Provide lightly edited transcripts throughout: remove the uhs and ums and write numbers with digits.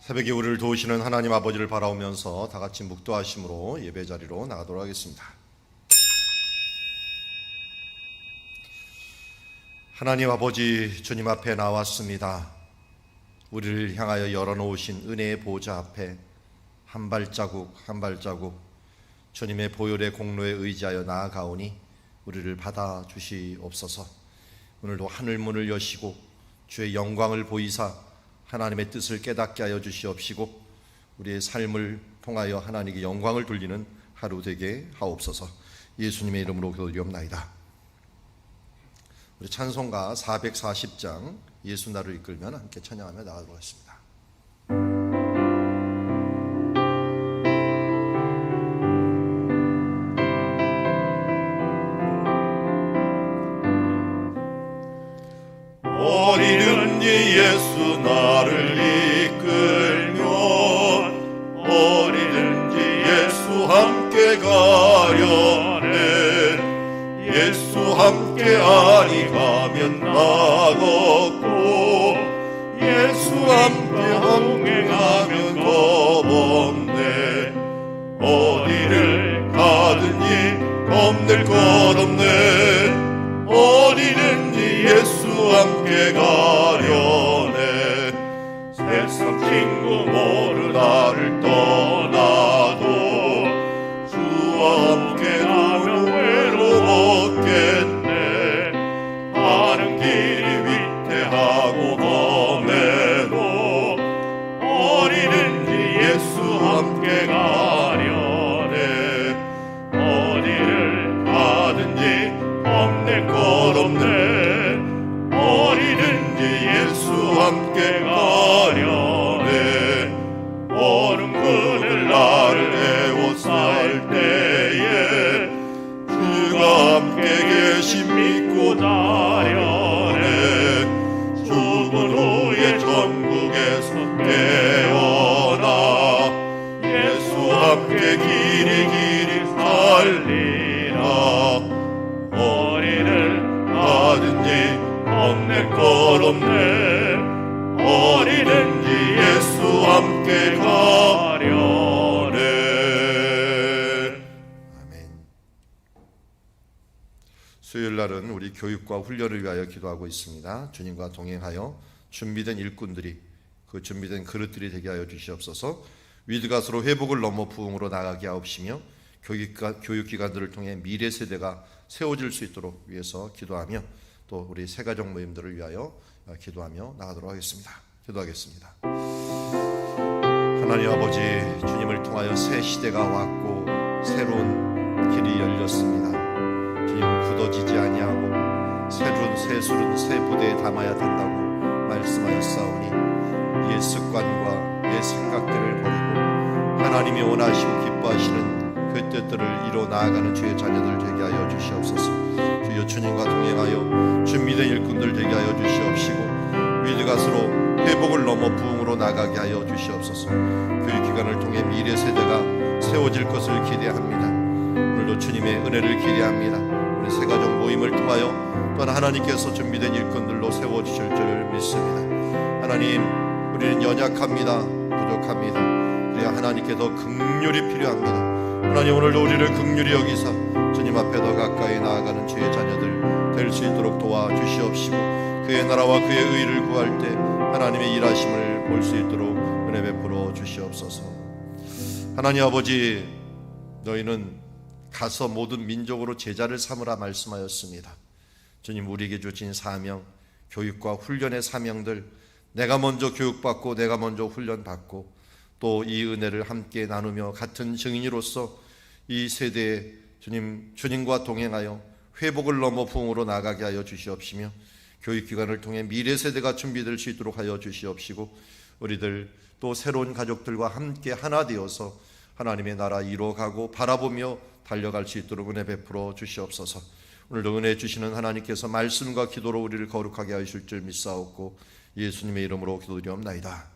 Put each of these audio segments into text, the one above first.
새벽에 우리를 도우시는 하나님 아버지를 바라오면서 다 같이 묵도하심으로 예배 자리로 나가도록 하겠습니다. 하나님 아버지, 주님 앞에 나왔습니다. 우리를 향하여 열어놓으신 은혜의 보좌 앞에 한 발자국 한 발자국 주님의 보혈의 공로에 의지하여 나아가오니 우리를 받아주시옵소서. 오늘도 하늘문을 여시고 주의 영광을 보이사 하나님의 뜻을 깨닫게 하여 주시옵시고 우리의 삶을 통하여 하나님께 영광을 돌리는 하루 되게 하옵소서. 예수님의 이름으로 기도드리옵나이다. 우리 찬송가 440장 예수 나를 이끌면 함께 찬양하며 나가도록 하겠습니다. 어디든지 예수 나를 이끌면 어디든지 예수 함께 가려네. 예수 함께 아니 가면 나 걷고 예수 함께 동행하면 겁없네. 어디를 가든지 겁낼 것 없네. 어디든지 예수 함께 가려네. 세상 친구 모두 나를 떠나도 주와 함께 가면 외로웠겠네. 가는 길이 위태하고 험해도 어디든지 예수 함께 가려네. 어디를 가든지 겁낼 것 없네. 어디든지 예수 함께 가려네. 얼음 그늘 나를 에워쌀 때에 주가 함께 계심 믿고 다려네. 죽은 후에 천국에서 깨어나 예수 함께 길이 살리라. 어디를 가든지 겁낼 것 없네. 어디든지 예수 함께 가려네. 아멘. 수요일 날은 우리 교육과 훈련을 위하여 기도하고 있습니다. 주님과 동행하여 준비된 일꾼들이 그 준비된 그릇들이 되게 하여 주시옵소서. 위드갓으로 회복을 넘어 부흥으로 나가게 하옵시며 교육기관들을 통해 미래 세대가 세워질 수 있도록 위해서 기도하며 또 우리 새가족 모임들을 위하여 기도하며 나가도록 하겠습니다. 기도하겠습니다. 하나님 아버지, 주님을 통하여 새 시대가 왔고 새로운 길이 열렸습니다. 주님은 굳어지지 아니하고 새 술은 새 부대에 담아야 된다고 말씀하였사오니 옛 습관과 옛 생각들을 버리고 하나님이 원하시고 기뻐하시는 그 뜻들을 이뤄 나아가는 주의 자녀들 되게 하여 주시옵소서. 주여 주님과 동행하여 준비된 일꾼들 되게 하여 주시옵시고 위드갓으로 회복을 넘어 부흥으로 나가게 하여 주시옵소서. 교육기관을 통해 미래 세대가 세워질 것을 기대합니다. 오늘도 주님의 은혜를 기대합니다. 우리 새가족 모임을 통하여 또한 하나님께서 준비된 일꾼들로 세워주실 줄 믿습니다. 하나님, 우리는 연약합니다. 부족합니다. 그래야 하나님께 더 긍휼이 필요합니다. 하나님, 오늘도 우리를 긍휼히 여기사 주님 앞에 더 가까이 나아가는 주의 자녀들 될 수 있도록 도와주시옵시고 그의 나라와 그의 의를 구할 때 하나님의 일하심을 볼 수 있도록 은혜 베풀어 주시옵소서. 하나님 아버지, 너희는 가서 모든 민족으로 제자를 삼으라 말씀하였습니다. 주님, 우리에게 주신 사명, 교육과 훈련의 사명들, 내가 먼저 교육받고 내가 먼저 훈련받고 또 이 은혜를 함께 나누며 같은 증인으로서 이 세대에 주님과 동행하여 회복을 넘어 부흥으로 나가게 하여 주시옵시며 교육기관을 통해 미래 세대가 준비될 수 있도록 하여 주시옵시고 우리들 또 새로운 가족들과 함께 하나 되어서 하나님의 나라 이루어가고 바라보며 달려갈 수 있도록 은혜 베풀어 주시옵소서. 오늘도 은혜 주시는 하나님께서 말씀과 기도로 우리를 거룩하게 하실 줄 믿사옵고 예수님의 이름으로 기도드리옵나이다.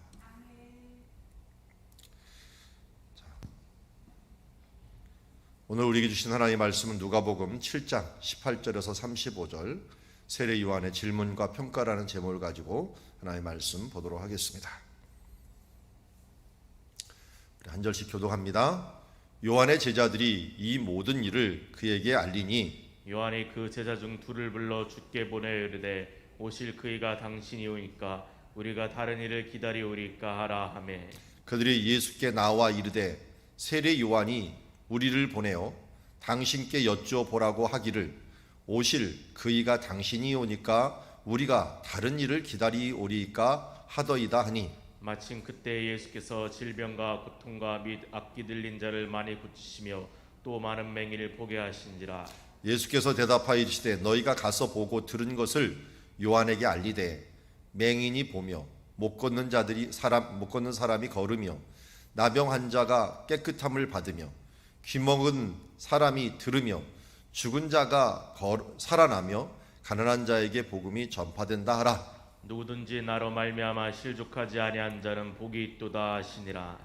오늘 우리에게 주신 하나님의 말씀은 누가복음 7장 18절에서 35절 세례 요한의 질문과 평가라는 제목을 가지고 하나님의 말씀 보도록 하겠습니다. 한 절씩 교독합니다. 요한의 제자들이 이 모든 일을 그에게 알리니 요한이 그 제자 중 둘을 불러 주께 보내 이르되 오실 그이가 당신이오니까 우리가 다른 일을 기다리오리까 하라 하매 그들이 예수께 나와 이르되 세례 요한이 우리를 보내어 당신께 여쭈어보라고 하기를 오실 그이가 당신이오니까 우리가 다른 일을 기다리오리까 하더이다 하니 마침 그때 예수께서 질병과 고통과 및 악기 들린 자를 많이 고치시며 또 많은 맹인을 보게 하신지라. 예수께서 대답하여 이르시되 너희가 가서 보고 들은 것을 요한에게 알리되 맹인이 보며 못 걷는 사람이 걸으며 나병 환자가 깨끗함을 받으며 귀먹은 사람이 들으며 죽은 자가 살아나며 가난한 자에게 복음이 전파된다 하라. 누구든지 나로 말미암아 실족하지 아니한 자는 복이 있도다 하시니라.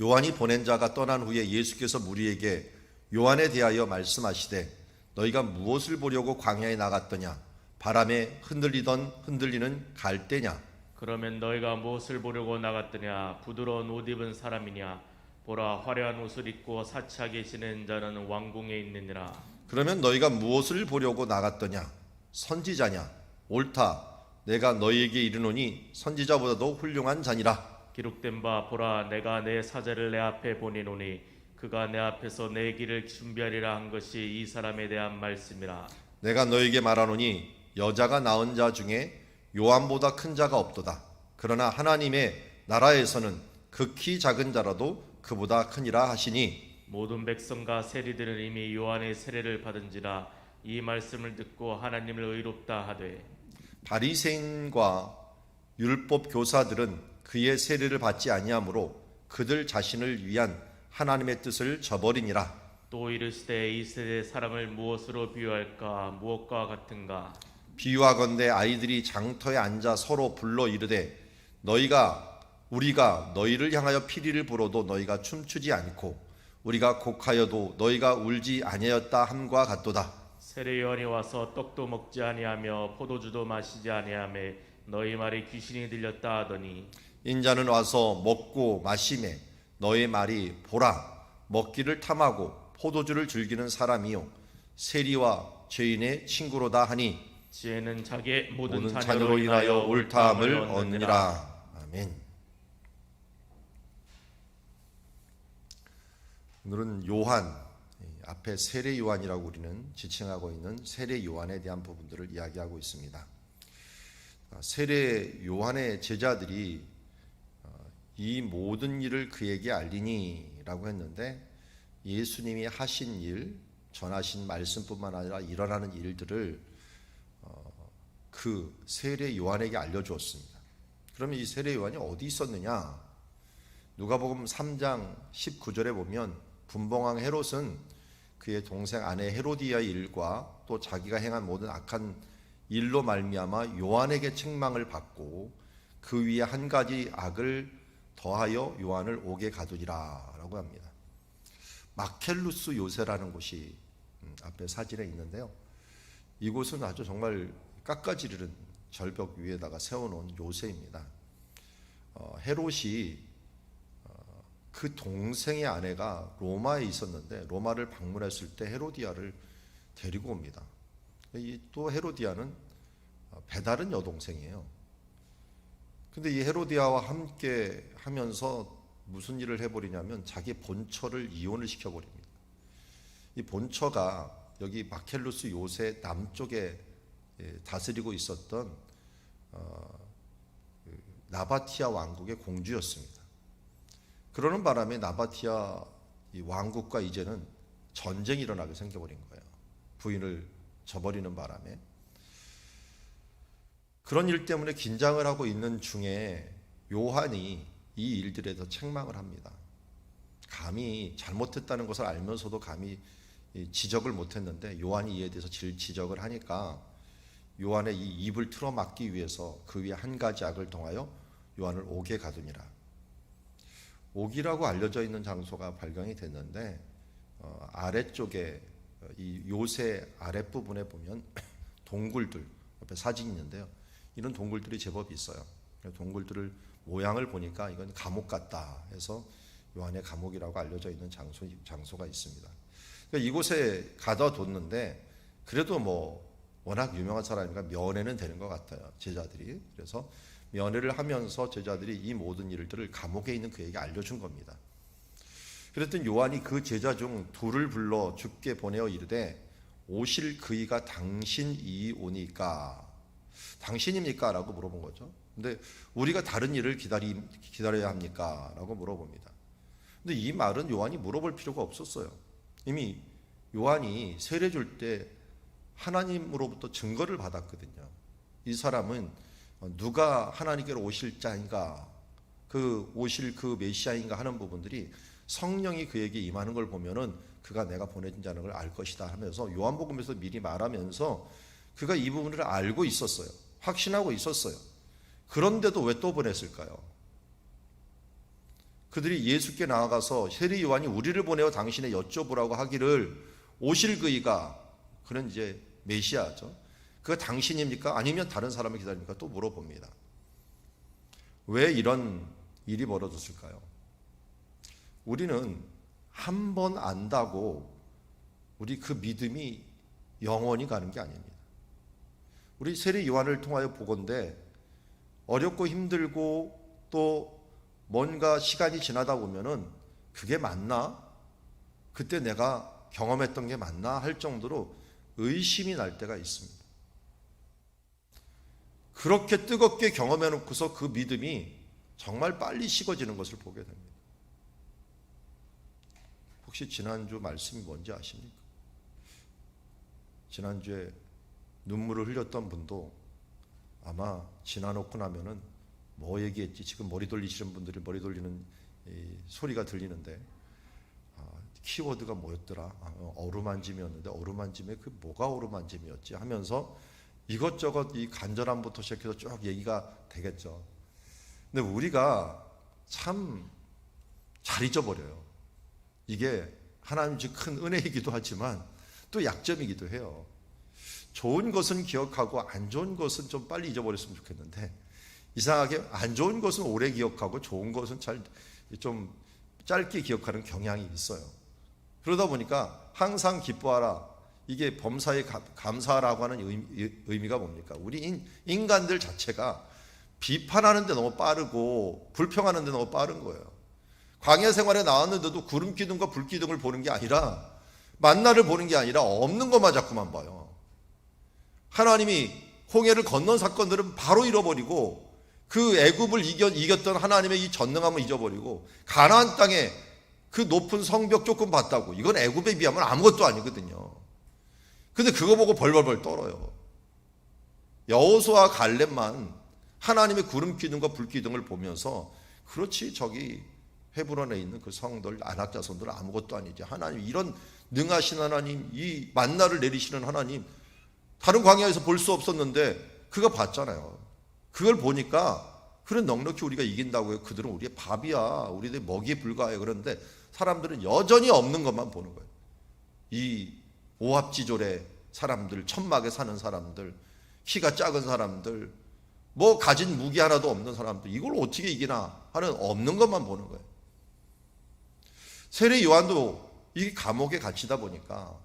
요한이 보낸 자가 떠난 후에 예수께서 무리에게 요한에 대하여 말씀하시되 너희가 무엇을 보려고 광야에 나갔더냐 바람에 흔들리는 갈대냐 그러면 너희가 무엇을 보려고 나갔더냐 부드러운 옷 입은 사람이냐 보라 화려한 옷을 입고 사치하게 지낸 자는 왕궁에 있느니라. 그러면 너희가 무엇을 보려고 나갔더냐 선지자냐 옳다 내가 너희에게 이르노니 선지자보다도 훌륭한 자니라. 기록된 바 보라 내가 내 사자를 내 앞에 보내노니 그가 내 앞에서 내 길을 준비하리라 한 것이 이 사람에 대한 말씀이라. 내가 너에게 말하노니 여자가 낳은 자 중에 요한보다 큰 자가 없도다. 그러나 하나님의 나라에서는 극히 작은 자라도 그보다 크니라 하시니 모든 백성과 세리들은 이미 요한의 세례를 받은지라. 이 말씀을 듣고 하나님을 의롭다 하되 바리새인과 율법 교사들은 그의 세례를 받지 아니하므로 그들 자신을 위한 하나님의 뜻을 저버리니라. 또 이르시되 이 세대 사람을 무엇으로 비유할까 무엇과 같은가. 비유하건대 아이들이 장터에 앉아 서로 불러 이르되 우리가 너희를 향하여 피리를 불어도 너희가 춤추지 않고 우리가 곡하여도 너희가 울지 아니하였다 함과 같도다. 세례 요한이 와서 떡도 먹지 아니하며 포도주도 마시지 아니하며 너희 말이 귀신이 들렸다 하더니 인자는 와서 먹고 마시매 너의 말이 보라 먹기를 탐하고 포도주를 즐기는 사람이요 세리와 죄인의 친구로다 하니 지혜는 자기의 모든 모든 자녀로 인하여 옳다함을 얻느니라. 얻느니라. 아멘. 오늘은 요한 앞에 세례 요한이라고 우리는 지칭하고 있는 세례 요한에 대한 부분들을 이야기하고 있습니다. 세례 요한의 제자들이 이 모든 일을 그에게 알리니라고 했는데 예수님이 하신 일, 전하신 말씀뿐만 아니라 일어나는 일들을 그 세례 요한에게 알려주었습니다. 그러면 이 세례 요한이 어디 있었느냐? 누가복음 3장 19절에 보면 분봉왕 헤롯은 그의 동생 아내 헤로디아의 일과 또 자기가 행한 모든 악한 일로 말미암아 요한에게 책망을 받고 그 위에 한 가지 악을 더하여 요한을 옥에 가두리라 라고 합니다. 마켈루스 요새라는 곳이 앞에 사진에 있는데요. 이곳은 아주 정말 깎아지르는 절벽 위에다가 세워놓은 요새입니다. 헤롯이 그 동생의 아내가 로마에 있었는데 로마를 방문했을 때 헤로디아를 데리고 옵니다. 또 헤로디아는 배다른 여동생이에요. 근데 이 헤로디아와 함께 하면서 무슨 일을 해버리냐면 자기 본처를 이혼을 시켜버립니다. 이 본처가 여기 마켈루스 요새 남쪽에 다스리고 있었던 나바티아 왕국의 공주였습니다. 그러는 바람에 나바티아 이 왕국과 이제는 전쟁이 일어나게 생겨버린 거예요. 부인을 저버리는 바람에. 그런 일 때문에 긴장을 하고 있는 중에 요한이 이 일들에 대해서 책망을 합니다. 감히 잘못했다는 것을 알면서도 감히 지적을 못했는데 요한이 이에 대해서 지적을 하니까 요한의 이 입을 틀어막기 위해서 그 위에 한 가지 악을 통하여 요한을 옥에 가두니라. 옥이라고 알려져 있는 장소가 발견이 됐는데 아래쪽에 이 요새 아랫부분에 보면 동굴들, 옆에 사진이 있는데요. 이런 동굴들이 제법 있어요. 동굴들을 모양을 보니까 이건 감옥 같다 해서 요한의 감옥이라고 알려져 있는 장소가 있습니다. 그러니까 이곳에 가둬 뒀는데 그래도 뭐 워낙 유명한 사람이니까 면회는 되는 것 같아요, 제자들이. 그래서 면회를 하면서 제자들이 이 모든 일들을 감옥에 있는 그에게 알려준 겁니다. 그랬더니 요한이 그 제자 중 둘을 불러 주께 보내어 이르되 오실 그이가 당신이오니까, 당신입니까? 라고 물어본 거죠. 근데 우리가 다른 일을 기다려야 합니까? 라고 물어봅니다. 근데 이 말은 요한이 물어볼 필요가 없었어요. 이미 요한이 세례 줄 때 하나님으로부터 증거를 받았거든요. 이 사람은 누가 하나님께로 오실 자인가, 그 오실 그 메시아인가 하는 부분들이 성령이 그에게 임하는 걸 보면은 그가 내가 보내준 자는 걸 알 것이다 하면서 요한복음에서 미리 말하면서 그가 이 부분을 알고 있었어요. 확신하고 있었어요. 그런데도 왜 또 보냈을까요? 그들이 예수께 나아가서 세례 요한이 우리를 보내어 당신의 여쭤보라고 하기를 오실 그이가, 그는 이제 메시아죠. 그가 당신입니까? 아니면 다른 사람을 기다립니까? 또 물어봅니다. 왜 이런 일이 벌어졌을까요? 우리는 한 번 안다고 우리 그 믿음이 영원히 가는 게 아닙니다. 우리 세례 요한을 통하여 보건대 어렵고 힘들고 또 뭔가 시간이 지나다 보면은 그게 맞나? 그때 내가 경험했던 게 맞나? 할 정도로 의심이 날 때가 있습니다. 그렇게 뜨겁게 경험해 놓고서 그 믿음이 정말 빨리 식어지는 것을 보게 됩니다. 혹시 지난주 말씀이 뭔지 아십니까? 지난주에 눈물을 흘렸던 분도 아마 지나놓고 나면은 뭐 얘기했지? 지금 머리 돌리시는 분들이 머리 돌리는 소리가 들리는데 키워드가 뭐였더라? 어루만짐이었는데 어루만짐에 그 뭐가 어루만짐이었지? 하면서 이것저것 이 간절함부터 시작해서 쭉 얘기가 되겠죠. 근데 우리가 참 잘 잊어버려요. 이게 하나님 즉 큰 은혜이기도 하지만 또 약점이기도 해요. 좋은 것은 기억하고 안 좋은 것은 좀 빨리 잊어버렸으면 좋겠는데 이상하게 안 좋은 것은 오래 기억하고 좋은 것은 좀 짧게 기억하는 경향이 있어요. 그러다 보니까 항상 기뻐하라, 이게 범사에 감사하라고 하는 의미가 뭡니까? 우리 인간들 자체가 비판하는 데 너무 빠르고 불평하는 데 너무 빠른 거예요. 광야 생활에 나왔는데도 구름 기둥과 불 기둥을 보는 게 아니라, 만나를 보는 게 아니라 없는 것만 자꾸만 봐요. 하나님이 홍해를 건넌 사건들은 바로 잃어버리고, 그 애굽을 이겼던 하나님의 이 전능함을 잊어버리고, 가나안 땅에 그 높은 성벽 조금 봤다고, 이건 애굽에 비하면 아무것도 아니거든요. 근데 그거 보고 벌벌벌 떨어요. 여호수아와 갈렙만 하나님의 구름 기둥과 불 기둥을 보면서, 그렇지 저기 헤브론에 있는 그 성들 아낙 자손들은 아무것도 아니지, 하나님 이런 능하신 하나님, 이 만나를 내리시는 하나님 다른 광야에서 볼 수 없었는데 그가 봤잖아요. 그걸 보니까 그런 넉넉히 우리가 이긴다고요. 그들은 우리의 밥이야, 우리들 먹이에 불과해. 그런데 사람들은 여전히 없는 것만 보는 거예요. 이 오합지졸의 사람들, 천막에 사는 사람들, 키가 작은 사람들, 뭐 가진 무기 하나도 없는 사람들, 이걸 어떻게 이기나 하는 없는 것만 보는 거예요. 세례 요한도 이 감옥에 갇히다 보니까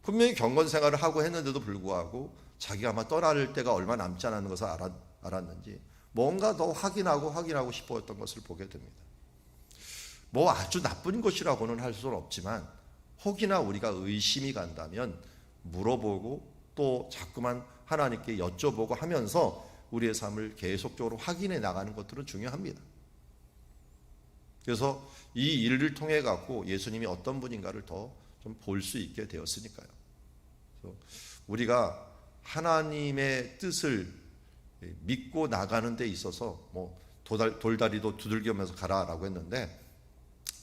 분명히 경건 생활을 하고 했는데도 불구하고 자기가 아마 떠날 때가 얼마 남지 않은 것을 알았는지 뭔가 더 확인하고 싶었던 것을 보게 됩니다. 뭐 아주 나쁜 것이라고는 할 수는 없지만 혹이나 우리가 의심이 간다면 물어보고 또 자꾸만 하나님께 여쭤보고 하면서 우리의 삶을 계속적으로 확인해 나가는 것들은 중요합니다. 그래서 이 일을 통해 갖고 예수님이 어떤 분인가를 더 좀 볼 수 있게 되었으니까요. 그래서 우리가 하나님의 뜻을 믿고 나가는 데 있어서 뭐 돌다리도 두들겨면서 가라라고 했는데,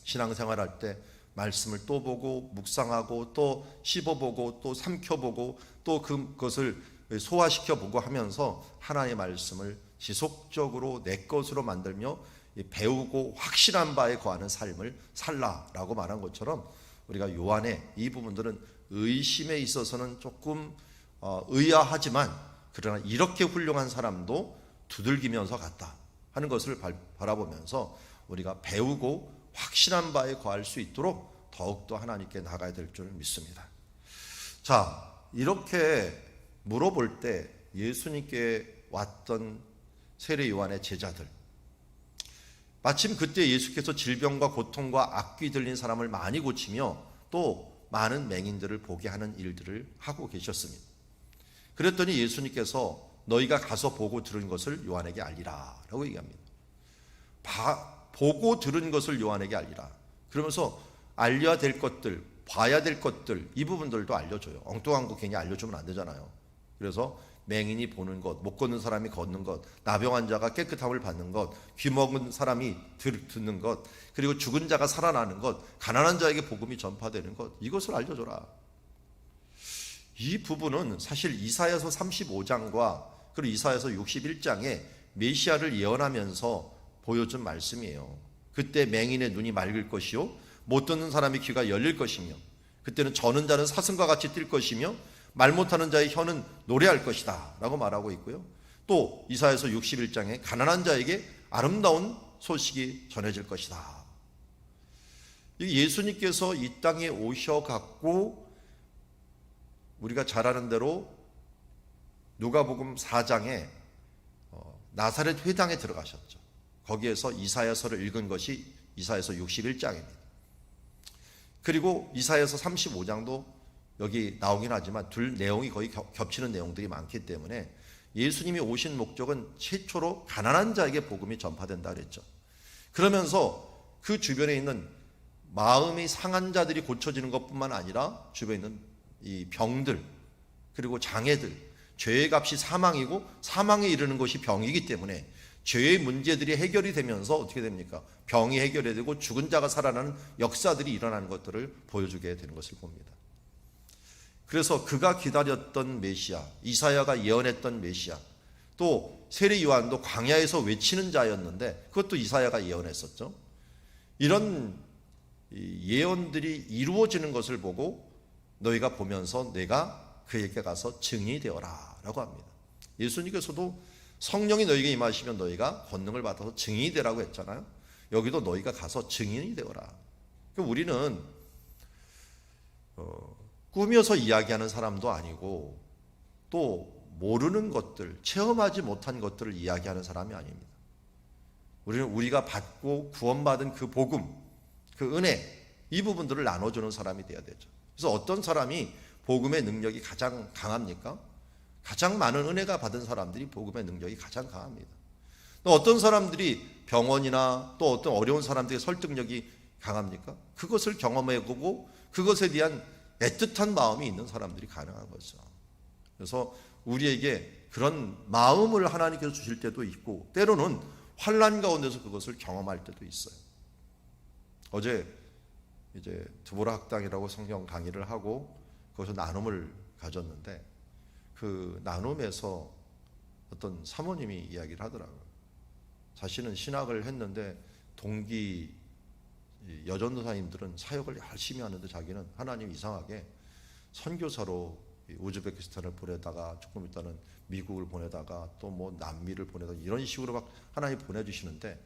신앙생활할 때 말씀을 또 보고 묵상하고 또 씹어보고 또 삼켜보고 또 그것을 소화시켜보고 하면서 하나님의 말씀을 지속적으로 내 것으로 만들며 배우고 확실한 바에 거하는 삶을 살라라고 말한 것처럼, 우리가 요한의 이 부분들은 의심에 있어서는 조금 의아하지만 그러나 이렇게 훌륭한 사람도 두들기면서 갔다. 하는 것을 바라보면서 우리가 배우고 확신한 바에 거할 수 있도록 더욱더 하나님께 나가야 될 줄 믿습니다. 자, 이렇게 물어볼 때 예수님께 왔던 세례 요한의 제자들, 마침 그때 예수께서 질병과 고통과 악귀 들린 사람을 많이 고치며 또 많은 맹인들을 보게 하는 일들을 하고 계셨습니다. 그랬더니 예수님께서 너희가 가서 보고 들은 것을 요한에게 알리라 라고 얘기합니다. 보고 들은 것을 요한에게 알리라. 그러면서 알려야 될 것들, 봐야 될 것들, 이 부분들도 알려줘요. 엉뚱한 거 괜히 알려주면 안 되잖아요. 그래서 맹인이 보는 것, 못 걷는 사람이 걷는 것, 나병 환자가 깨끗함을 받는 것, 귀 먹은 사람이 듣는 것, 그리고 죽은 자가 살아나는 것, 가난한 자에게 복음이 전파되는 것, 이것을 알려줘라. 이 부분은 사실 이사야서 35장과 그리고 이사야서 61장에 메시아를 예언하면서 보여준 말씀이에요. 그때 맹인의 눈이 맑을 것이요 못 듣는 사람의 귀가 열릴 것이며 그때는 저는 자는 사슴과 같이 뛸 것이며 말 못하는 자의 혀는 노래할 것이다 라고 말하고 있고요. 또 이사야서 61장에 가난한 자에게 아름다운 소식이 전해질 것이다. 예수님께서 이 땅에 오셔갖고 우리가 잘 아는 대로 누가복음 4장에 나사렛 회당에 들어가셨죠. 거기에서 이사야서를 읽은 것이 이사야서 61장입니다. 그리고 이사야서 35장도 여기 나오긴 하지만 둘 내용이 거의 겹치는 내용들이 많기 때문에 예수님이 오신 목적은 최초로 가난한 자에게 복음이 전파된다 그랬죠. 그러면서 그 주변에 있는 마음이 상한 자들이 고쳐지는 것뿐만 아니라 주변에 있는 이 병들 그리고 장애들, 죄의 값이 사망이고 사망에 이르는 것이 병이기 때문에 죄의 문제들이 해결이 되면서 어떻게 됩니까? 병이 해결이 되고 죽은 자가 살아나는 역사들이 일어나는 것들을 보여주게 되는 것을 봅니다. 그래서 그가 기다렸던 메시아, 이사야가 예언했던 메시아, 또 세례 요한도 광야에서 외치는 자였는데 그것도 이사야가 예언했었죠. 이런 예언들이 이루어지는 것을 보고 너희가 보면서 내가 그에게 가서 증인이 되어라 라고 합니다. 예수님께서도 성령이 너희에게 임하시면 너희가 권능을 받아서 증인이 되라고 했잖아요. 여기도 너희가 가서 증인이 되어라. 우리는 꾸며서 이야기하는 사람도 아니고 또 모르는 것들, 체험하지 못한 것들을 이야기하는 사람이 아닙니다. 우리는 우리가 받고 구원받은 그 복음, 그 은혜, 이 부분들을 나눠주는 사람이 돼야 되죠. 그래서 어떤 사람이 복음의 능력이 가장 강합니까? 가장 많은 은혜가 받은 사람들이 복음의 능력이 가장 강합니다. 또 어떤 사람들이 병원이나 또 어떤 어려운 사람들의 설득력이 강합니까? 그것을 경험해보고 그것에 대한 애틋한 마음이 있는 사람들이 가능한 거죠. 그래서 우리에게 그런 마음을 하나님께서 주실 때도 있고 때로는 환난 가운데서 그것을 경험할 때도 있어요. 어제 이제 드보라 학당이라고 성경 강의를 하고 거기서 나눔을 가졌는데 그 나눔에서 어떤 사모님이 이야기를 하더라고요. 자신은 신학을 했는데 동기 여전도사님들은 사역을 열심히 하는데 자기는 하나님 이상하게 선교사로 우즈베키스탄을 보내다가 조금 있다는 미국을 보내다가 또 뭐 남미를 보내다가 이런 식으로 막 하나님 보내주시는데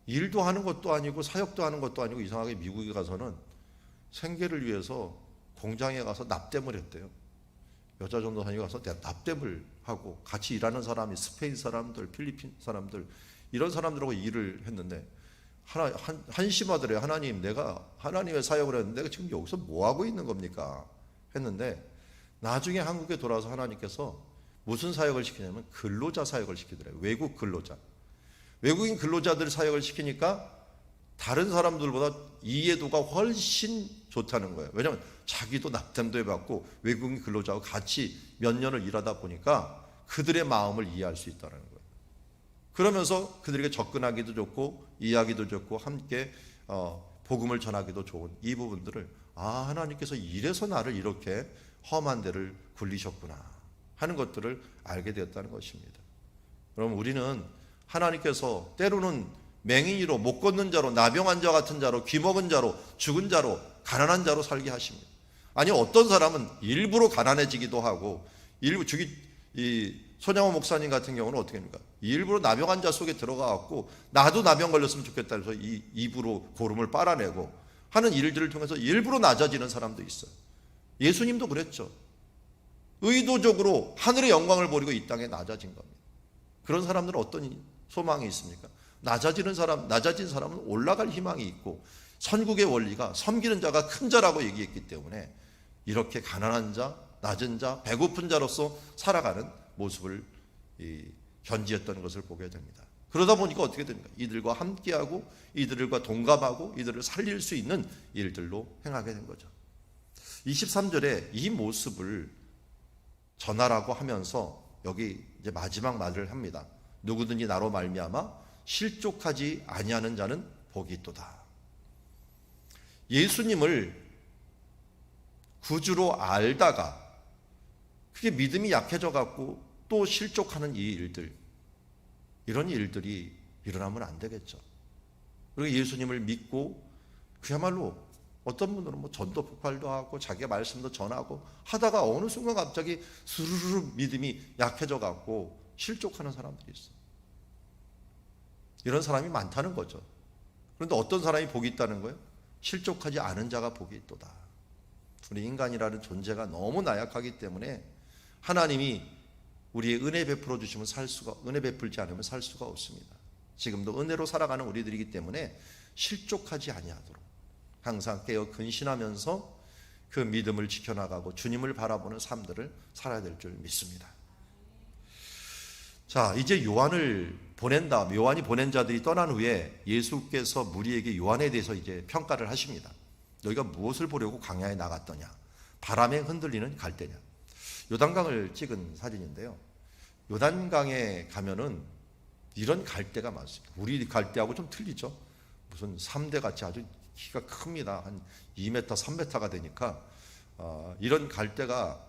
일도 하는 것도 아니고 사역도 하는 것도 아니고 이상하게 미국에 가서는 생계를 위해서 공장에 가서 납땜을 했대요. 여자 전도사님이 가서 납땜을 하고 같이 일하는 사람이 스페인 사람들, 필리핀 사람들 이런 사람들하고 일을 했는데 한심하더래요. 하나님, 내가 하나님의 사역을 했는데 내가 지금 여기서 뭐 하고 있는 겁니까? 했는데 나중에 한국에 돌아와서 하나님께서 무슨 사역을 시키냐면 근로자 사역을 시키더래요. 외국 근로자. 외국인 근로자들 사역을 시키니까 다른 사람들보다 이해도가 훨씬 좋다는 거예요. 왜냐하면 자기도 납땜도 해봤고 외국인 근로자와 같이 몇 년을 일하다 보니까 그들의 마음을 이해할 수 있다는 거예요. 그러면서 그들에게 접근하기도 좋고 이해하기도 좋고 함께 복음을 전하기도 좋은 이 부분들을 하나님께서 이래서 나를 이렇게 험한 데를 굴리셨구나 하는 것들을 알게 되었다는 것입니다. 그럼 우리는 하나님께서 때로는 맹인이로 못 걷는 자로 나병 환자 같은 자로 귀 먹은 자로 죽은 자로 가난한 자로 살게 하십니다. 아니 어떤 사람은 일부러 가난해지기도 하고 일부 손양호 목사님 같은 경우는 어떻게 합니까? 일부러 나병 환자 속에 들어가갖고 나도 나병 걸렸으면 좋겠다 해서 이 입으로 고름을 빨아내고 하는 일들을 통해서 일부러 낮아지는 사람도 있어요. 예수님도 그랬죠. 의도적으로 하늘의 영광을 버리고 이 땅에 낮아진 겁니다. 그런 사람들은 어떤 소망이 있습니까? 낮아진 사람은 올라갈 희망이 있고 선국의 원리가 섬기는 자가 큰 자라고 얘기했기 때문에 이렇게 가난한 자, 낮은 자, 배고픈 자로서 살아가는 모습을 견지했던 것을 보게 됩니다. 그러다 보니까 어떻게 됩니까? 이들과 함께하고 이들과 동감하고 이들을 살릴 수 있는 일들로 행하게 된 거죠. 23절에 이 모습을 전하라고 하면서 여기 이제 마지막 말을 합니다. 누구든지 나로 말미암아 실족하지 아니하는 자는 복이 있도다. 예수님을 구주로 알다가 그게 믿음이 약해져 갖고 또 실족하는 이 일들, 이런 일들이 일어나면 안 되겠죠. 그리고 예수님을 믿고 그야말로 어떤 분들은 뭐 전도 폭발도 하고 자기의 말씀도 전하고 하다가 어느 순간 갑자기 스르르 믿음이 약해져 갖고 실족하는 사람들이 있어요. 이런 사람이 많다는 거죠. 그런데 어떤 사람이 복이 있다는 거예요? 실족하지 않은 자가 복이 있도다. 우리 인간이라는 존재가 너무 나약하기 때문에 하나님이 우리의 은혜 베풀어 주시면 은혜 베풀지 않으면 살 수가 없습니다. 지금도 은혜로 살아가는 우리들이기 때문에 실족하지 아니하도록 항상 깨어 근신하면서 그 믿음을 지켜나가고 주님을 바라보는 삶들을 살아야 될 줄 믿습니다. 자, 이제 요한을 보낸 다음, 요한이 보낸 자들이 떠난 후에 예수께서 무리에게 요한에 대해서 이제 평가를 하십니다. 너희가 무엇을 보려고 광야에 나갔더냐? 바람에 흔들리는 갈대냐? 요단강을 찍은 사진인데요. 요단강에 가면은 이런 갈대가 많습니다. 우리 갈대하고 좀 틀리죠. 무슨 3대 같이 아주 키가 큽니다. 한 2m, 3m가 되니까 이런 갈대가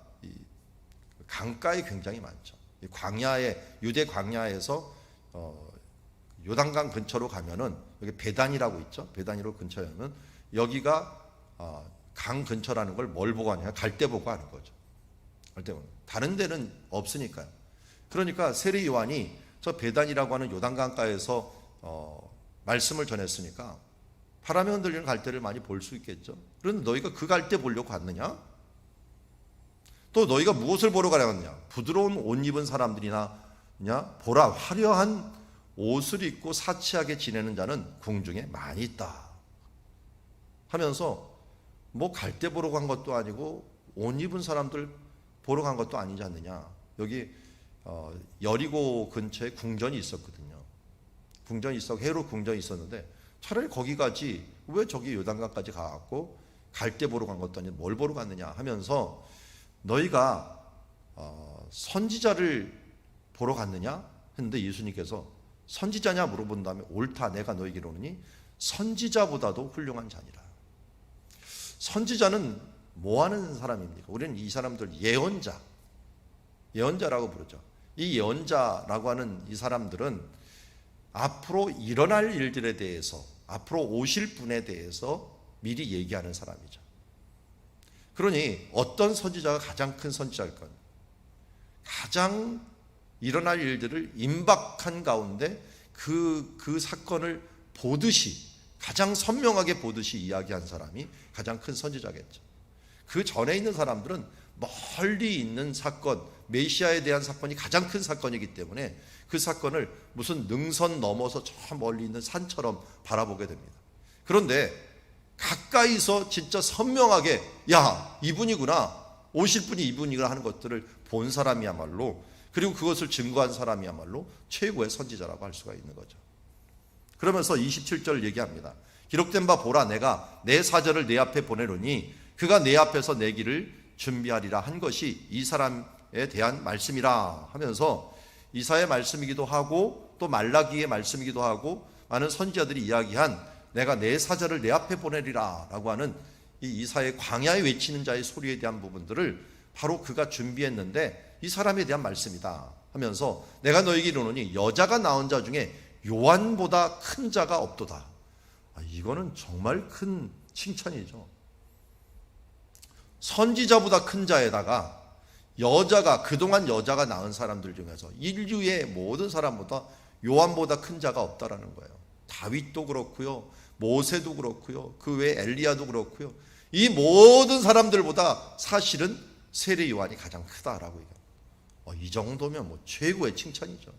강가에 굉장히 많죠. 유대 광야에서 요단강 근처로 가면은 여기 베단이라고 있죠. 베단이로 근처에 가면 여기가 강 근처라는 걸 뭘 보고 하냐? 갈대 보고 하는 거죠. 갈대 보고. 다른 데는 없으니까요. 그러니까 세례 요한이 저 베단이라고 하는 요단강가에서 말씀을 전했으니까 바람에 흔들리는 갈대를 많이 볼 수 있겠죠. 그런데 너희가 그 갈대 보려고 갔느냐? 또 너희가 무엇을 보러 가려느냐? 부드러운 옷 입은 사람들이나 보라 화려한 옷을 입고 사치하게 지내는 자는 궁중에 많이 있다 하면서 뭐 갈대 보러 간 것도 아니고 옷 입은 사람들 보러 간 것도 아니지 않느냐. 여기 여리고 근처에 궁전이 있었거든요. 헤롯 궁전이 있었는데 차라리 거기 가지 왜 저기 요단강까지 가갖고 갈대 보러 간 것도 아니고 뭘 보러 갔느냐 하면서 너희가 선지자를 보러 갔느냐 했는데 예수님께서 선지자냐 물어본 다음에 옳다 내가 너희에게 이르노니 선지자보다도 훌륭한 자니라. 선지자는 뭐 하는 사람입니까? 우리는 이 사람들 예언자라고 부르죠. 이 예언자라고 하는 이 사람들은 앞으로 일어날 일들에 대해서 앞으로 오실 분에 대해서 미리 얘기하는 사람이죠. 그러니 어떤 선지자가 가장 큰 선지자일까? 가장 일어날 일들을 임박한 가운데 그 사건을 보듯이 가장 선명하게 보듯이 이야기한 사람이 가장 큰 선지자겠죠. 그 전에 있는 사람들은 멀리 있는 사건, 메시아에 대한 사건이 가장 큰 사건이기 때문에 그 사건을 무슨 능선 넘어서 저 멀리 있는 산처럼 바라보게 됩니다. 그런데 가까이서 진짜 선명하게 야 이분이구나, 오실 분이 이분이구나 하는 것들을 본 사람이야말로, 그리고 그것을 증거한 사람이야말로 최고의 선지자라고 할 수가 있는 거죠. 그러면서 27절 얘기합니다. 기록된 바 보라 내가 내 사절을 내 앞에 보내노니 그가 내 앞에서 내 길을 준비하리라 한 것이 이 사람에 대한 말씀이라 하면서 이사의 말씀이기도 하고 또 말라기의 말씀이기도 하고 많은 선지자들이 이야기한 내가 내 사절을 내 앞에 보내리라 라고 하는 이 이사의 광야에 외치는 자의 소리에 대한 부분들을 바로 그가 준비했는데 이 사람에 대한 말씀이다 하면서 내가 너에게 이르노니 여자가 낳은 자 중에 요한보다 큰 자가 없도다. 이거는 정말 큰 칭찬이죠. 선지자보다 큰 자에다가 여자가 그동안 여자가 낳은 사람들 중에서 인류의 모든 사람보다 요한보다 큰 자가 없다라는 거예요. 다윗도 그렇고요, 모세도 그렇고요, 그 외에 엘리야도 그렇고요. 이 모든 사람들보다 사실은 세례 요한이 가장 크다라고 얘기해요. 이 정도면 뭐 최고의 칭찬이죠.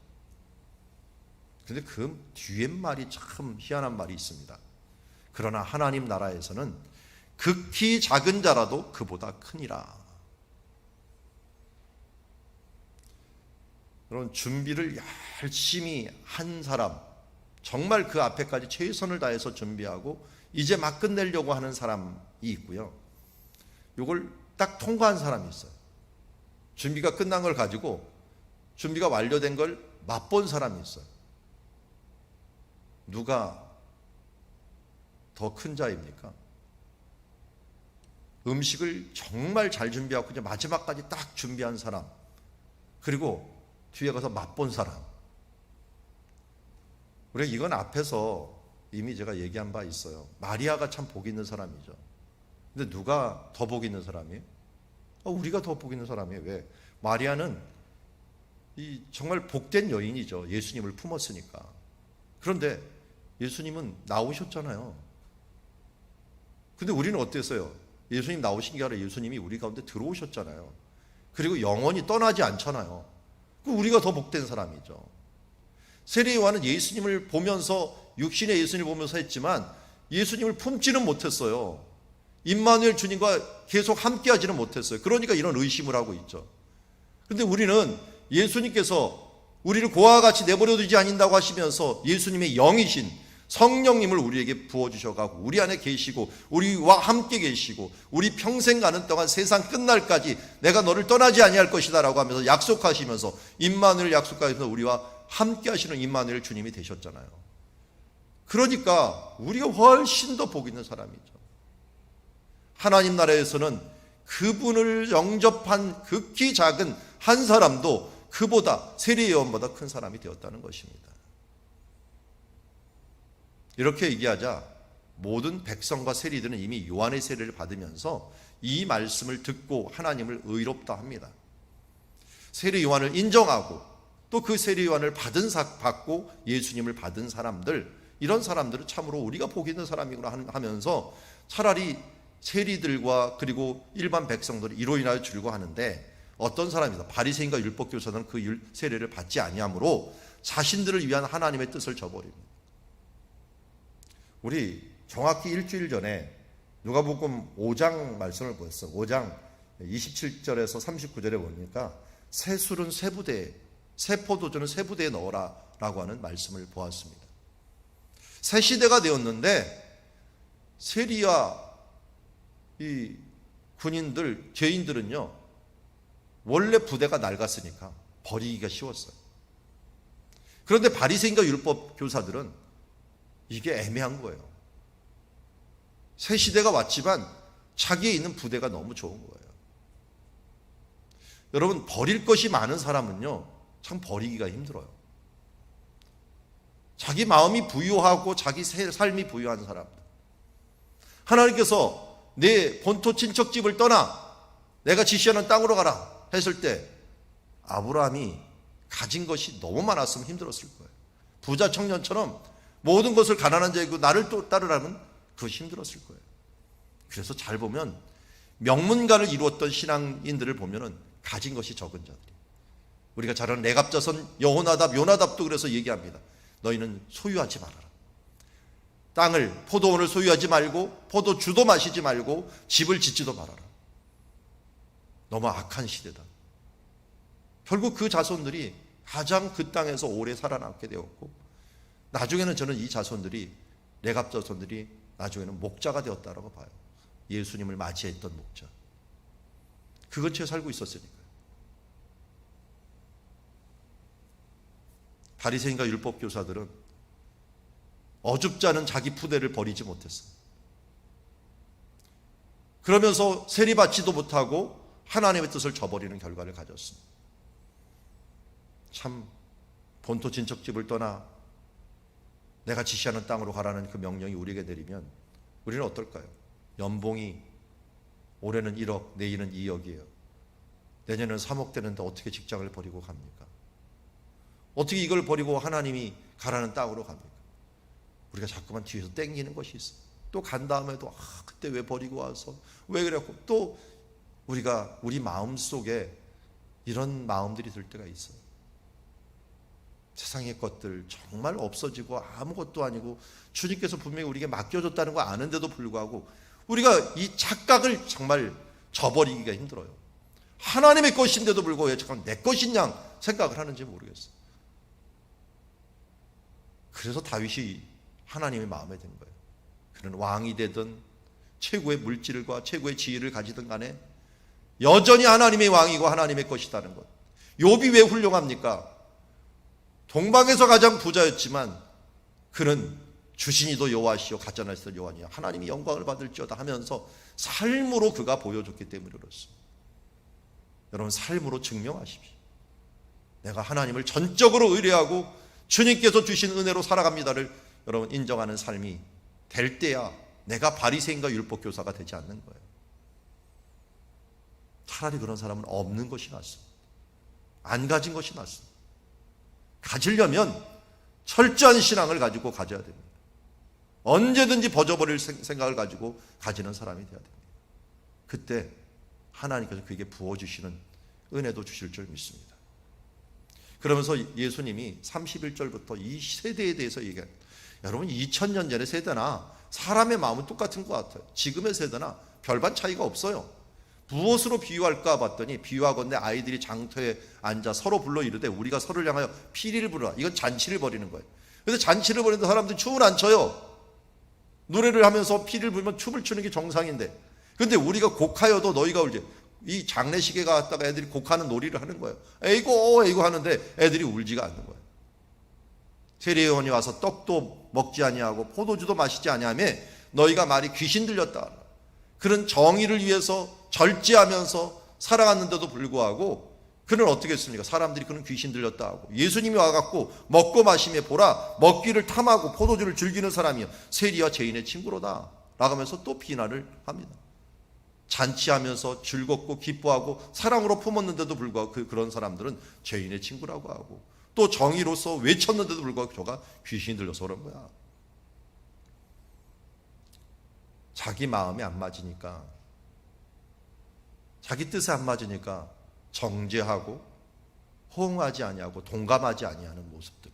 근데 그 뒤에 말이 참 희한한 말이 있습니다. 그러나 하나님 나라에서는 극히 작은 자라도 그보다 크니라. 여러분, 준비를 열심히 한 사람, 정말 그 앞에까지 최선을 다해서 준비하고 이제 막 끝내려고 하는 사람이 있고요, 이걸 딱 통과한 사람이 있어요. 준비가 끝난 걸 가지고 준비가 완료된 걸 맛본 사람이 있어요. 누가 더 큰 자입니까? 음식을 정말 잘 준비하고 이제 마지막까지 딱 준비한 사람, 그리고 뒤에 가서 맛본 사람. 우리가 이건 앞에서 이미 제가 얘기한 바 있어요. 마리아가 참 복 있는 사람이죠. 근데 누가 더 복 있는 사람이에요? 우리가 더 복 있는 사람이에요. 왜? 마리아는 정말 복된 여인이죠. 예수님을 품었으니까. 그런데 예수님은 나오셨잖아요. 근데 우리는 어땠어요? 예수님 나오신 게 아니라 예수님이 우리 가운데 들어오셨잖아요. 그리고 영원히 떠나지 않잖아요. 우리가 더 복된 사람이죠. 세례 요한은 예수님을 보면서, 육신의 예수님을 보면서 했지만 예수님을 품지는 못했어요. 임마누엘 주님과 계속 함께하지는 못했어요. 그러니까 이런 의심을 하고 있죠. 그런데 우리는 예수님께서 우리를 고아와 같이 내버려두지 않는다고 하시면서 예수님의 영이신 성령님을 우리에게 부어주셔가지고 우리 안에 계시고 우리와 함께 계시고 우리 평생 가는 동안 세상 끝날까지 내가 너를 떠나지 아니할 것이다 라고 하면서 약속하시면서 임마누엘 약속하시면서 우리와 함께 하시는 임마누엘 주님이 되셨잖아요. 그러니까 우리가 훨씬 더 복 있는 사람이죠. 하나님 나라에서는 그분을 영접한 극히 작은 한 사람도 그보다, 세례 요한보다 큰 사람이 되었다는 것입니다. 이렇게 얘기하자 모든 백성과 세리들은 이미 요한의 세례를 받으면서 이 말씀을 듣고 하나님을 의롭다 합니다. 세례 요한을 인정하고 또 그 세례 요한을 받고 예수님을 받은 사람들, 이런 사람들은 참으로 우리가 복 있는 사람이구나 하면서 차라리 세리들과 그리고 일반 백성들이 이로 인하여 즐거워하는데, 어떤 사람이다, 바리새인과 율법교사는 그 세례를 받지 아니하므로 자신들을 위한 하나님의 뜻을 저버립니다. 우리 정확히 일주일 전에 누가복음 5장 말씀을 보였어요. 5장 27절에서 39절에 보니까 새 술은 새 부대에, 새 포도주는 새 부대에 넣어라 라고 하는 말씀을 보았습니다. 새 시대가 되었는데 세리와 이 군인들, 죄인들은요, 원래 부대가 낡았으니까 버리기가 쉬웠어요. 그런데 바리새인과 율법 교사들은 이게 애매한 거예요. 새 시대가 왔지만 자기에 있는 부대가 너무 좋은 거예요. 여러분, 버릴 것이 많은 사람은요, 참 버리기가 힘들어요. 자기 마음이 부유하고 자기 삶이 부유한 사람들, 하나님께서 내 본토 친척집을 떠나 내가 지시하는 땅으로 가라 했을 때 아브라함이 가진 것이 너무 많았으면 힘들었을 거예요. 부자 청년처럼 모든 것을 가난한 자이고 나를 또 따르라면 그것이 힘들었을 거예요. 그래서 잘 보면 명문가를 이루었던 신앙인들을 보면은 가진 것이 적은 자들이, 우리가 잘 아는 레갑자손 여호나답, 요나답도 그래서 얘기합니다. 너희는 소유하지 말아라. 땅을, 포도원을 소유하지 말고 포도주도 마시지 말고 집을 짓지도 말아라. 너무 악한 시대다. 결국 그 자손들이 가장 그 땅에서 오래 살아남게 되었고, 나중에는 저는 이 자손들이, 레갑 자손들이 나중에는 목자가 되었다라고 봐요. 예수님을 맞이했던 목자. 그 근처에 살고 있었으니까요. 바리새인과 율법 교사들은 어줍지 않은 자기 부대를 버리지 못했어요. 그러면서 세리받지도 못하고 하나님의 뜻을 저버리는 결과를 가졌습니다. 참, 본토 친척집을 떠나 내가 지시하는 땅으로 가라는 그 명령이 우리에게 내리면 우리는 어떨까요? 연봉이 올해는 1억, 내일은 2억이에요. 내년에는 3억 되는데 어떻게 직장을 버리고 갑니까? 어떻게 이걸 버리고 하나님이 가라는 땅으로 갑니까? 우리가 자꾸만 뒤에서 땡기는 것이 있어요. 또 간 다음에도 그때 왜 버리고 와서 왜 그랬고, 또 우리가 우리 마음속에 이런 마음들이 들 때가 있어요. 세상의 것들 정말 없어지고 아무것도 아니고 주님께서 분명히 우리에게 맡겨줬다는 거 아는데도 불구하고 우리가 이 착각을 정말 저버리기가 힘들어요. 하나님의 것인데도 불구하고 잠깐 내 것인 양 생각을 하는지 모르겠어요. 그래서 다윗이 하나님의 마음에 든 거예요. 그는 왕이 되든 최고의 물질과 최고의 지위를 가지든 간에 여전히 하나님의 왕이고 하나님의 것이라는 것. 욥이 왜 훌륭합니까? 동방에서 가장 부자였지만 그는 주신이도 여호와시요 가짜나시도 여호와니요 하나님이 영광을 받을지어다 하면서 삶으로 그가 보여줬기 때문에 그렇습니다. 여러분, 삶으로 증명하십시오. 내가 하나님을 전적으로 의뢰하고 주님께서 주신 은혜로 살아갑니다를 여러분 인정하는 삶이 될 때야 내가 바리새인과 율법교사가 되지 않는 거예요. 차라리 그런 사람은 없는 것이 낫습니다. 안 가진 것이 낫습니다. 가지려면 철저한 신앙을 가지고 가져야 됩니다. 언제든지 버져버릴 생각을 가지고 가지는 사람이 되어야 됩니다. 그때 하나님께서 그에게 부어주시는 은혜도 주실 줄 믿습니다. 그러면서 예수님이 31절부터 이 세대에 대해서 얘기합니다. 여러분, 2000년 전의 세대나 사람의 마음은 똑같은 것 같아요. 지금의 세대나 별반 차이가 없어요. 무엇으로 비유할까 봤더니 비유하건대 아이들이 장터에 앉아 서로 불러 이르되 우리가 서로를 향하여 피리를 부르라. 이건 잔치를 벌이는 거예요. 그래서 잔치를 벌이는 사람들이 춤을 안 춰요. 노래를 하면서 피리를 불면 춤을 추는 게 정상인데, 근데 우리가 곡하여도 너희가 울지. 이 장례식에 갔다가 애들이 곡하는 놀이를 하는 거예요. 에이고 에이고 하는데 애들이 울지가 않는 거예요. 세례요한이 와서 떡도 먹지 아니하고 포도주도 마시지 아니하며 너희가 말이 귀신 들렸다. 그런 정의를 위해서 절제하면서 살아갔는데도 불구하고 그는 어떻게 했습니까? 사람들이 그는 귀신 들렸다 하고, 예수님이 와갖고 먹고 마시며 보라 먹기를 탐하고 포도주를 즐기는 사람이요 세리와 죄인의 친구로다 라면서 또 비난을 합니다. 잔치하면서 즐겁고 기뻐하고 사랑으로 품었는데도 불구하고 그런 사람들은 죄인의 친구라고 하고, 또 정의로서 외쳤는데도 불구하고 저가 귀신이 들려서 그런 거야. 자기 마음에 안 맞으니까, 자기 뜻에 안 맞으니까 정죄하고 호응하지 아니하고 동감하지 아니하는 모습들,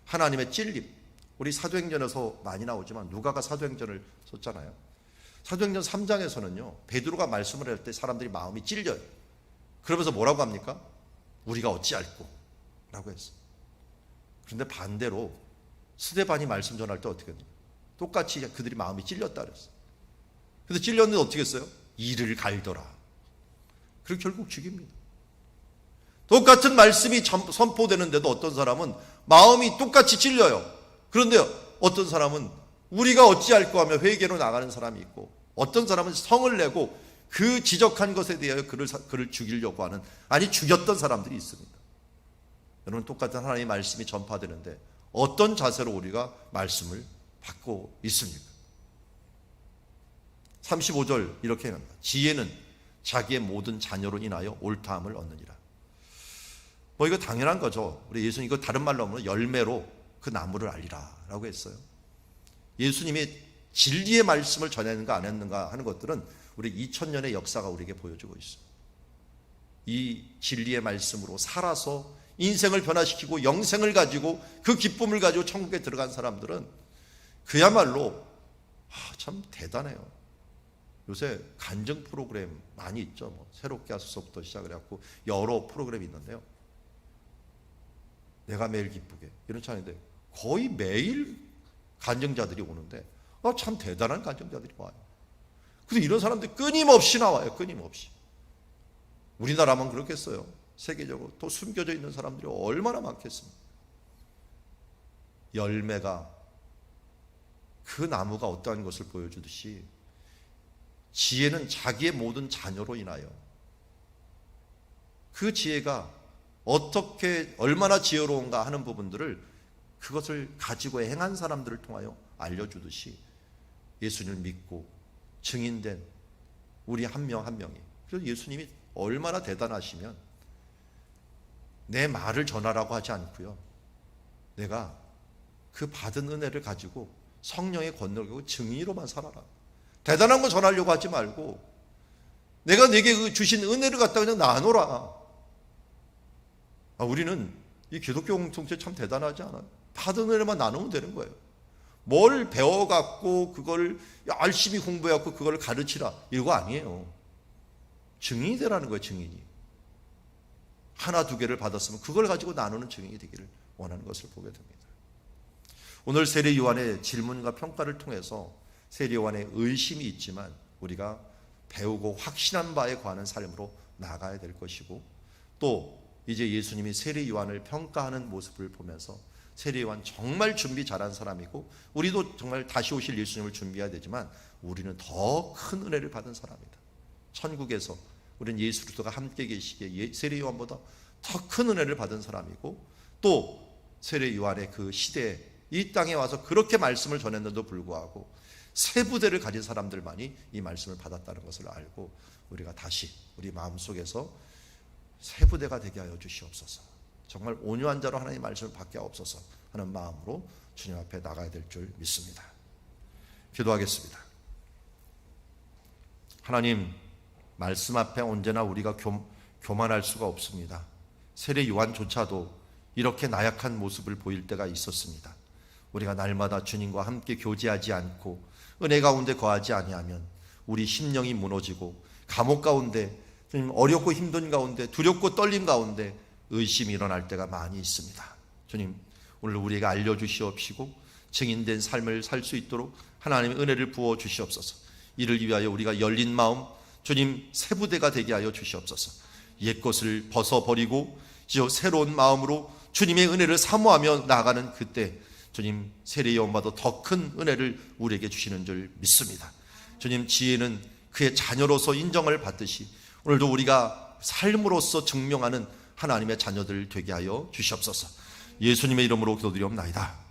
하나님의 찔림. 우리 사도행전에서 많이 나오지만 누가가 사도행전을 썼잖아요. 사도행전 3장에서는요 베드로가 말씀을 할 때 사람들이 마음이 찔려요. 그러면서 뭐라고 합니까? 우리가 어찌할꼬 라고 했어요. 그런데 반대로 스데반이 말씀 전할 때 어떻게 했냐, 똑같이 그들이 마음이 찔렸다 그랬어요. 그래서 찔렸는데 어떻게 했어요? 이를 갈더라. 그리고 결국 죽입니다. 똑같은 말씀이 선포되는데도 어떤 사람은 마음이 똑같이 찔려요. 그런데 어떤 사람은 우리가 어찌할꼬 하며 회개로 나가는 사람이 있고, 어떤 사람은 성을 내고 그 지적한 것에 대하여 그를 죽이려고 하는, 아니 죽였던 사람들이 있습니다. 여러분, 똑같은 하나님의 말씀이 전파되는데 어떤 자세로 우리가 말씀을 받고 있습니까? 35절 이렇게 합니다. 지혜는 자기의 모든 자녀로 인하여 옳다함을 얻느니라. 뭐 이거 당연한 거죠. 우리 예수님 이거 다른 말로 하면 열매로 그 나무를 알리라 라고 했어요. 예수님이 진리의 말씀을 전했는가 안 했는가 하는 것들은 우리 2000년의 역사가 우리에게 보여주고 있어요. 이 진리의 말씀으로 살아서 인생을 변화시키고 영생을 가지고 그 기쁨을 가지고 천국에 들어간 사람들은 그야말로 참 대단해요. 요새 간증 프로그램 많이 있죠. 뭐 새롭게 하소서부터 시작을 해갖고 여러 프로그램이 있는데요. 내가 매일 기쁘게 이런 차인데 거의 매일 간증자들이 오는데 참 대단한 간증자들이 와요. 근데 이런 사람들이 끊임없이 나와요. 끊임없이. 우리나라만 그렇겠어요. 세계적으로 또 숨겨져 있는 사람들이 얼마나 많겠습니까? 열매가 그 나무가 어떠한 것을 보여주듯이 지혜는 자기의 모든 자녀로 인하여 그 지혜가 어떻게 얼마나 지혜로운가 하는 부분들을 그것을 가지고 행한 사람들을 통하여 알려주듯이 예수님을 믿고 증인된 우리 한 명 한 명이, 그래서 예수님이 얼마나 대단하시면 내 말을 전하라고 하지 않고요, 내가 그 받은 은혜를 가지고 성령의 권능을 증인으로만 살아라. 대단한 거 전하려고 하지 말고 내가 내게 그 주신 은혜를 갖다 그냥 나누라. 우리는 이 기독교 공동체 참 대단하지 않아요? 받은 은혜만 나누면 되는 거예요. 뭘 배워갖고 그걸 열심히 공부해갖고 그걸 가르치라, 이거 아니에요. 증인이 되라는 거예요. 증인이 하나 두 개를 받았으면 그걸 가지고 나누는 증인이 되기를 원하는 것을 보게 됩니다. 오늘 세례 요한의 질문과 평가를 통해서 세례 요한의 의심이 있지만 우리가 배우고 확신한 바에 관한 삶으로 나아가야 될 것이고, 또 이제 예수님이 세례 요한을 평가하는 모습을 보면서 세례 요한 정말 준비 잘한 사람이고 우리도 정말 다시 오실 예수님을 준비해야 되지만 우리는 더 큰 은혜를 받은 사람이다. 천국에서 우리는 예수 그리스도가 함께 계시기에 세례 요한보다 더 큰 은혜를 받은 사람이고, 또 세례 요한의 그 시대에 이 땅에 와서 그렇게 말씀을 전했는데도 불구하고 세 부대를 가진 사람들만이 이 말씀을 받았다는 것을 알고 우리가 다시 우리 마음속에서 세 부대가 되게 하여 주시옵소서. 정말 온유한 자로 하나님의 말씀을 받게 하옵소서 하는 마음으로 주님 앞에 나가야 될 줄 믿습니다. 기도하겠습니다. 하나님, 말씀 앞에 언제나 우리가 교만할 수가 없습니다. 세례 요한조차도 이렇게 나약한 모습을 보일 때가 있었습니다. 우리가 날마다 주님과 함께 교제하지 않고 은혜 가운데 거하지 아니하면 우리 심령이 무너지고 감옥 가운데, 어렵고 힘든 가운데, 두렵고 떨림 가운데 의심이 일어날 때가 많이 있습니다. 주님, 오늘 우리에게 알려주시옵시고 증인된 삶을 살 수 있도록 하나님의 은혜를 부어 주시옵소서. 이를 위하여 우리가 열린 마음, 주님 새 부대가 되게 하여 주시옵소서. 옛 것을 벗어버리고 새로운 마음으로 주님의 은혜를 사모하며 나아가는 그때 주님 세례 요한보다 더 큰 은혜를 우리에게 주시는 줄 믿습니다. 주님, 지혜는 그의 자녀로서 인정을 받듯이 오늘도 우리가 삶으로서 증명하는 하나님의 자녀들 되게 하여 주시옵소서. 예수님의 이름으로 기도드리옵나이다.